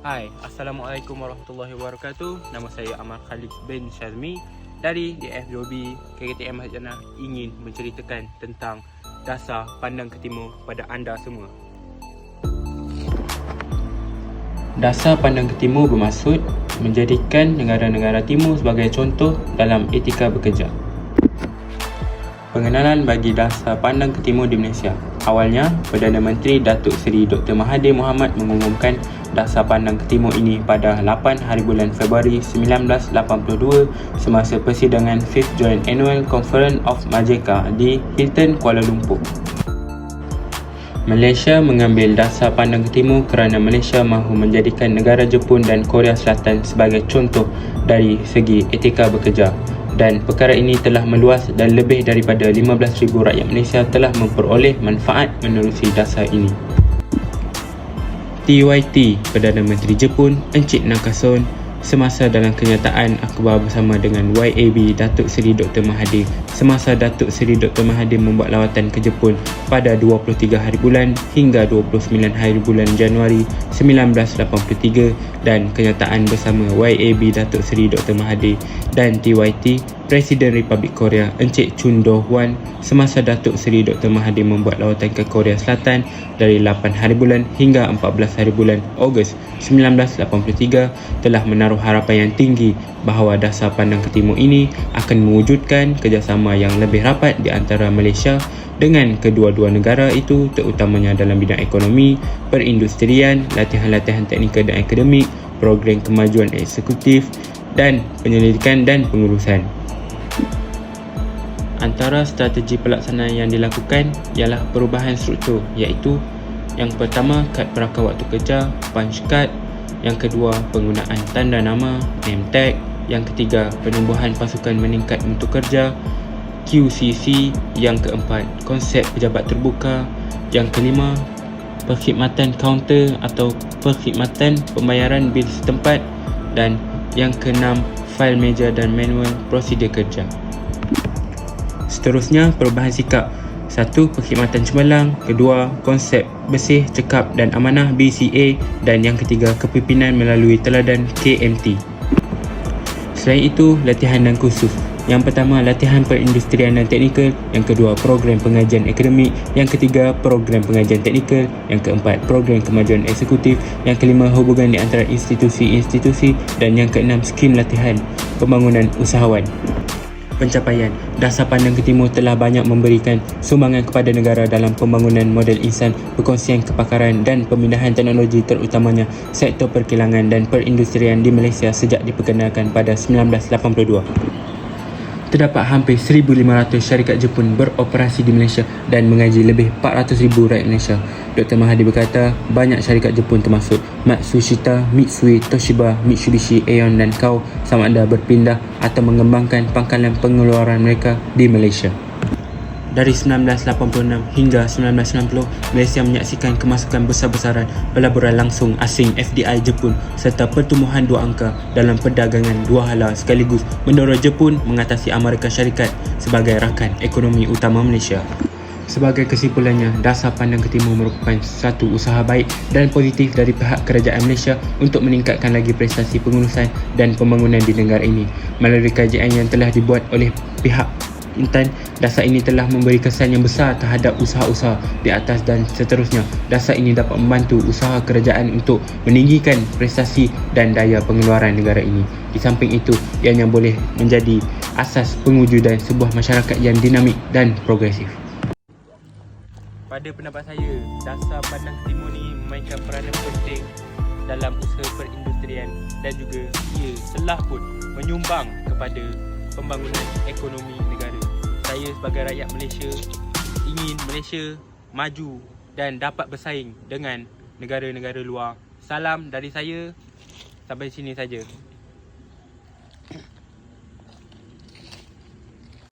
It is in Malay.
Hai, Assalamualaikum warahmatullahi wabarakatuh. Nama saya Amal Khalid bin Syazmi dari DF2B KKTM Hajanah ingin menceritakan tentang dasar pandang ke timur pada anda semua. Dasar pandang ke timur bermaksud menjadikan negara-negara timur sebagai contoh dalam etika bekerja. Pengenalan bagi dasar pandang ke timur di Malaysia. Awalnya, Perdana Menteri Datuk Seri Dr. Mahathir Mohamad mengumumkan dasar pandang ke timur ini pada 8 hari bulan Februari 1982 semasa persidangan 5th Joint Annual Conference of Majeka di Hilton, Kuala Lumpur. Malaysia mengambil dasar pandang ke timur kerana Malaysia mahu menjadikan negara Jepun dan Korea Selatan sebagai contoh dari segi etika bekerja. Dan perkara ini telah meluas dan lebih daripada 15,000 rakyat Malaysia telah memperoleh manfaat menerusi dasar ini. TYT Perdana Menteri Jepun Encik Nakason semasa dalam kenyataan akhbar bersama dengan YAB Datuk Seri Dr. Mahathir semasa Datuk Seri Dr. Mahathir membuat lawatan ke Jepun pada 23 hari bulan hingga 29 hari bulan Januari 1983 dan kenyataan bersama YAB Datuk Seri Dr. Mahathir dan TYT Presiden Republik Korea Encik Chun Do-hwan semasa Datuk Seri Dr. Mahathir membuat lawatan ke Korea Selatan dari 8 hari bulan hingga 14 hari bulan Ogos 1983 telah menaruh harapan yang tinggi bahawa dasar pandang ke timur ini akan mewujudkan kerjasama yang lebih rapat di antara Malaysia dengan kedua-dua negara itu terutamanya dalam bidang ekonomi, perindustrian, latihan-latihan teknikal dan akademik, program kemajuan eksekutif dan penyelidikan dan pengurusan. Antara strategi pelaksanaan yang dilakukan ialah perubahan struktur iaitu yang pertama kad perakah waktu kerja punch card, yang kedua penggunaan tanda nama name tag, yang ketiga penubuhan pasukan meningkat untuk kerja QCC, yang keempat konsep pejabat terbuka, yang kelima perkhidmatan kaunter atau perkhidmatan pembayaran bil setempat dan yang keenam fail meja dan manual prosedur kerja. Seterusnya, perubahan sikap. 1. Perkhidmatan cemerlang. 2. Konsep bersih, cekap dan amanah BCA. Dan yang ketiga, kepimpinan melalui teladan KMT. Selain itu, latihan dan kursus. Yang pertama, latihan perindustrian dan teknikal. Yang kedua, program pengajian akademik. Yang ketiga, program pengajian teknikal. Yang keempat, program kemajuan eksekutif. Yang kelima, hubungan di antara institusi-institusi. Dan yang keenam, skim latihan pembangunan usahawan. Pencapaian. Dasar pandang ke timur telah banyak memberikan sumbangan kepada negara dalam pembangunan model insan, perkongsian kepakaran dan pemindahan teknologi terutamanya sektor perkilangan dan perindustrian di Malaysia sejak diperkenalkan pada 1982. Terdapat hampir 1,500 syarikat Jepun beroperasi di Malaysia dan mengaji lebih 400,000 rakyat Malaysia. Dr. Mahathir berkata, banyak syarikat Jepun termasuk Matsushita, Mitsui, Toshiba, Mitsubishi, Aeon dan Kao sama ada berpindah atau mengembangkan pangkalan pengeluaran mereka di Malaysia. Dari 1986 hingga 1990, Malaysia menyaksikan kemasukan besar-besaran pelaburan langsung asing FDI Jepun serta pertumbuhan 2 angka dalam perdagangan dua hala sekaligus mendorong Jepun mengatasi Amerika Syarikat sebagai rakan ekonomi utama Malaysia. Sebagai kesimpulannya, dasar pandang ke timur merupakan satu usaha baik dan positif dari pihak kerajaan Malaysia untuk meningkatkan lagi prestasi pengurusan dan pembangunan di negara ini. Melalui kajian yang telah dibuat oleh pihak Intan, dasar ini telah memberi kesan yang besar terhadap usaha-usaha di atas dan seterusnya. Dasar ini dapat membantu usaha kerajaan untuk meninggikan prestasi dan daya pengeluaran negara ini. Di samping itu, ianya boleh menjadi asas pengujudan sebuah masyarakat yang dinamik dan progresif. Pada pendapat saya, dasar pandang timur ni memainkan peranan penting dalam usaha perindustrian dan juga ia telah pun menyumbang kepada pembangunan ekonomi negara. Saya sebagai rakyat Malaysia ingin Malaysia maju dan dapat bersaing dengan negara-negara luar. Salam dari saya, sampai sini saja.